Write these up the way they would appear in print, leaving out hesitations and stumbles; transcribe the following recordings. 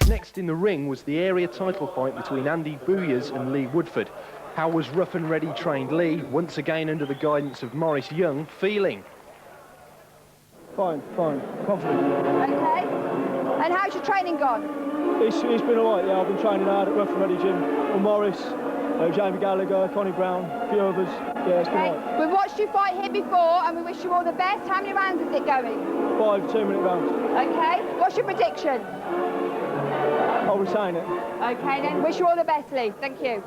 Next in the ring was the area title fight between Andy Boogers and Lee Woodford. How was rough and ready trained Lee, once again under the guidance of Maurice Young, feeling? Fine, confident. Okay. And how's your training gone? It's been all right, yeah. I've been training hard at Rough and Ready Gym with Morris, Jamie Gallagher, Connie Brown, a few others. Yeah, it's been all right. We've watched you fight here before and we wish you all the best. How many rounds is it going? 5 2-minute rounds. Okay. What's your prediction? I'll retain it. Okay then. Wish you all the best, Lee. Thank you.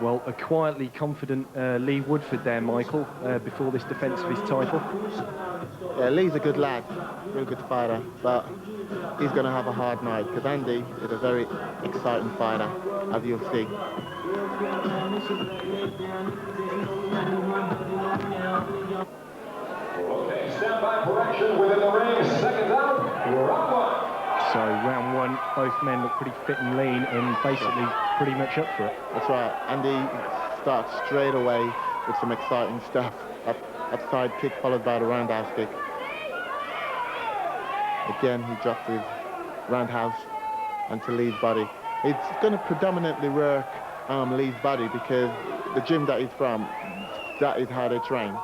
Well, a quietly confident Lee Woodford there, Michael, before this defence of his title. Yeah, Lee's a good lad, real good fighter, but he's going to have a hard night because Andy is a very exciting fighter, as you'll see. Okay, stand by for action within the ring. Seconds out, round one. So round one, both men look pretty fit and lean and basically pretty much up for it. That's right. Andy starts straight away with some exciting stuff. That side kick followed by the roundhouse kick. Again, he drops his roundhouse onto Lee's body. It's going to predominantly work Lee's body because the gym that he's from, that is how they train.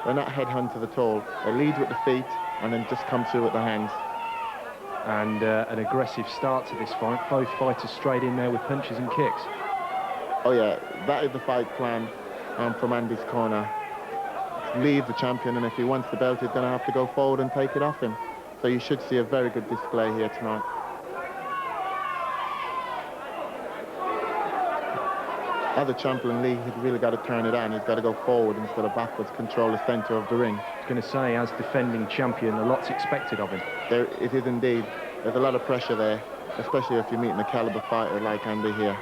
They're not headhunters at all. They lead with the feet and then just come through with the hands. And an aggressive start to this fight. Both fighters straight in there with punches and kicks. Oh yeah, that is the fight plan from Andy's corner. Lee's the champion, and if he wants the belt, he's going to have to go forward and take it off him. So you should see a very good display here tonight. As a champion, Lee, he's really got to turn it on. He's got to go forward instead of backwards, control the centre of the ring. I was going to say, as defending champion, a lot's expected of him. There, it is indeed. There's a lot of pressure there, especially if you're meeting a caliber fighter like Andy here.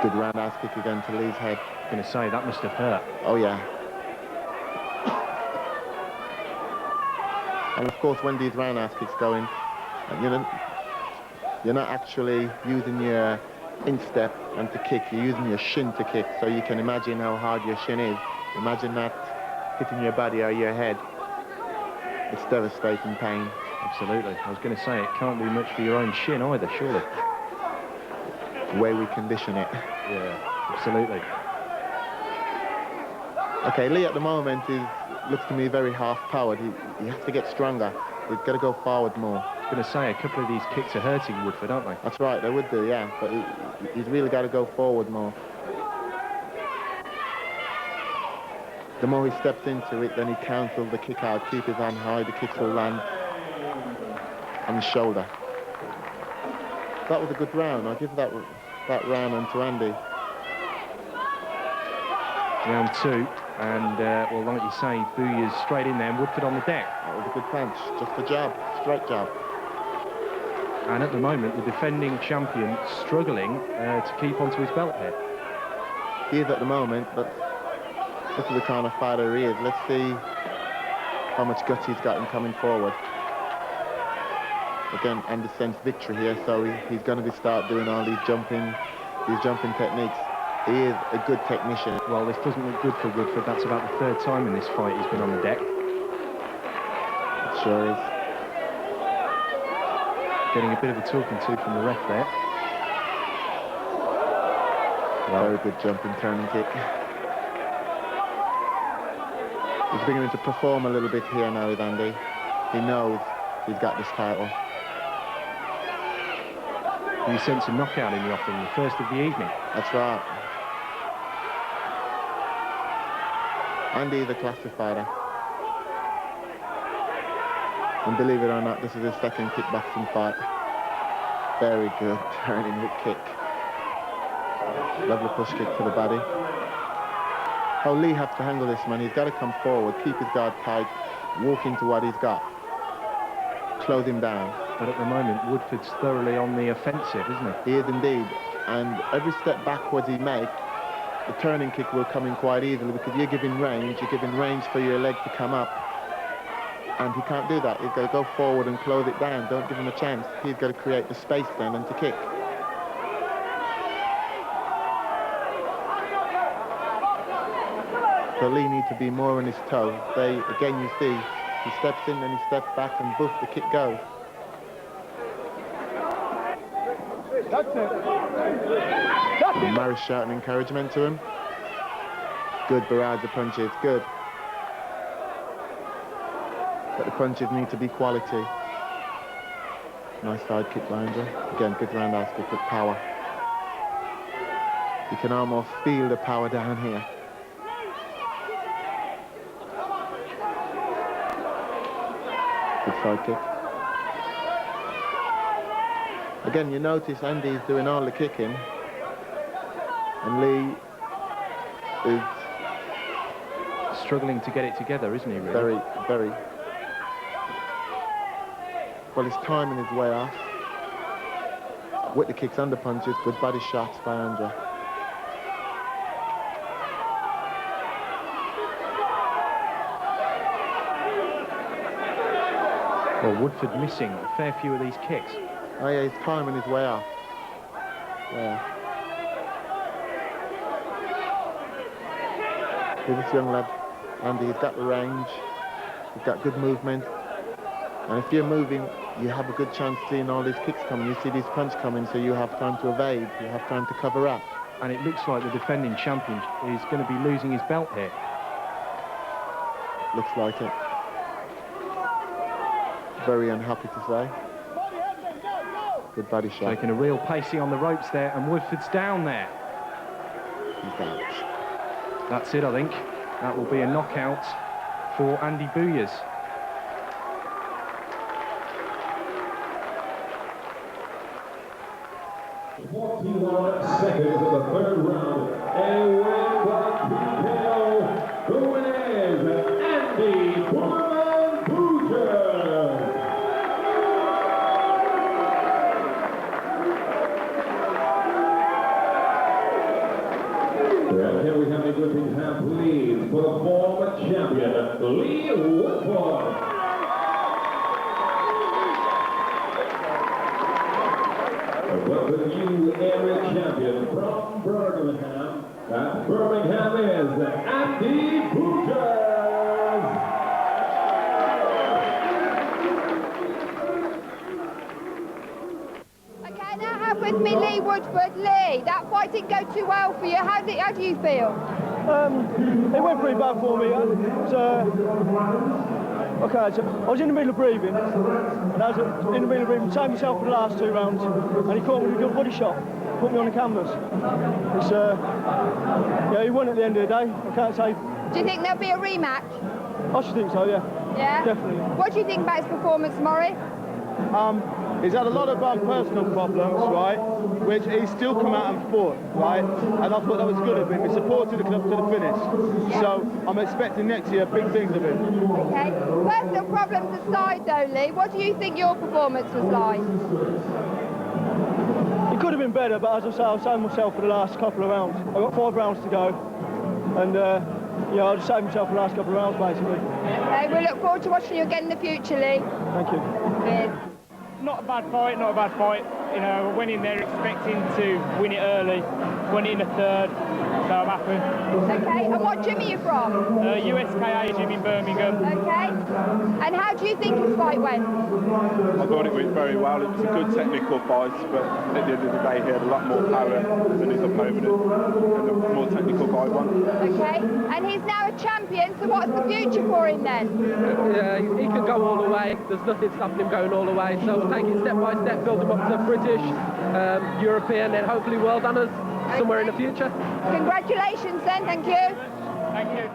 Good roundhouse kick again to Lee's head. I was going to say, that must have hurt. Oh, yeah. And of course, when these roundhouse kicks go in, you're not actually using your instep and to kick, you're using your shin to kick, so you can imagine how hard your shin is. Imagine that hitting your body or your head. It's devastating pain. Absolutely. I was going to say, it can't do much for your own shin either, surely. The way we condition it. Yeah, absolutely. Okay, Lee at the moment looks to me very half-powered. He has to get stronger. He's got to go forward more. I was going to say, a couple of these kicks are hurting Woodford, aren't they? That's right, they would do, yeah. But he's really got to go forward more. The more he steps into it, then he counters the kick out, keep his hand high, the kicks will land on his shoulder. That was a good round. I'll give that round on to Andy. Round two, and well, like you say, Boogers straight in there and Woodford on the deck. That was a good punch, just a jab, straight jab. And at the moment, the defending champion struggling to keep onto his belt here. He is at the moment, but this is the kind of fighter he is. Let's see how much guts he's got in coming forward. Again, Andy sensed victory here, so he's going to start doing all these jumping techniques. He is a good technician. Well, this doesn't look good for Woodford. That's about the third time in this fight he's been on the deck. It sure is. Getting a bit of a talking to from the ref there. Very good jumping, turning kick. He's beginning to perform a little bit here now with Andy. He knows he's got this title. You sense a knockout in the offing, the first of the evening. That's right. Andy is a classy fighter. And believe it or not, this is his second kickboxing fight. Very good turning hook kick. Lovely push kick to the body. How Lee has to handle this, man. He's got to come forward, keep his guard tight, walk into what he's got, close him down. But at the moment, Woodford's thoroughly on the offensive, isn't he? He is indeed. And every step backwards he makes, the turning kick will come in quite easily because you're giving range for your leg to come up. And he can't do that. He's got to go forward and close it down. Don't give him a chance. He's got to create the space then and to kick. So Lee needs to be more on his toe. Again, you see, He steps in, then he steps back, and boof, the kick goes. That's it. That's it. Morris shouting encouragement to him. Good barrage of punches, good. But the punches need to be quality. Nice side kick behind you. Again, good roundhouse kick with power. You can almost feel the power down here. Good side kick. Again, you notice Andy's doing all the kicking, and Lee is struggling to get it together, isn't he, really? very, very. Well, his timing is way off. With the kicks and the punches, good body shots by Andrew. Well, Woodford missing a fair few of these kicks. Oh yeah, his timing is way off. Yeah. Here's this young lad, Andy. He's got the range. He's got good movement. And if you're moving, you have a good chance seeing all these kicks coming. You see these punches coming, so you have time to evade. You have time to cover up. And it looks like the defending champion is going to be losing his belt here. Looks like it. Very unhappy to say. Good body shot. Taking a real pacey on the ropes there, and Woodford's down there. He's out. That's it, I think. That will be a knockout for Andy Boogers. 41 seconds of the third round, and win by TKO. The winner is Andy Boogers. And here we have a gripping hand, please, for the former champion, Lee Woodford. Well, the new area champion from Birmingham, and Birmingham is Andy Boogers. Okay, now I have with me Lee Woodford. Lee, that fight didn't go too well for you. How do you feel? It went pretty bad for me. Okay, so I was in the middle of breathing, and I was in the middle of breathing, saved myself for the last 2 rounds, and he caught me with a good body shot, put me on the canvas. It's, yeah, he won at the end of the day. I can't say. Do you think there'll be a rematch? I should think so, yeah. Yeah? Definitely. What do you think about his performance, Maury? He's had a lot of personal problems, right, which he's still come out and fought, right, and I thought that was good of him. He supported the club to the finish, so I'm expecting next year big things of him. Okay, personal problems aside though, Lee, what do you think your performance was like? It could have been better, but as I say, I saved myself for the last couple of rounds. I've got 5 rounds to go, and yeah, I'll just save myself for the last couple of rounds, basically. Okay, we look forward to watching you again in the future, Lee. Thank you. Cheers. Not a bad fight, not a bad fight. You know, I went in there expecting to win it early, went in the third, so I'm happy. Okay, and what gym are you from? USKA gym in Birmingham. Okay, and how do you think his fight went? I thought it went very well. It was a good technical fight, but at the end of the day, he had a lot more power than his opponent, and a more technical fight one. Okay, and he's now a champion, so what's the future for him then? He could go all the way. There's nothing stopping him going all the way. So we'll take it step by step, build him up to British, European, and hopefully world honours somewhere in the future. Congratulations then, thank you. Thank you.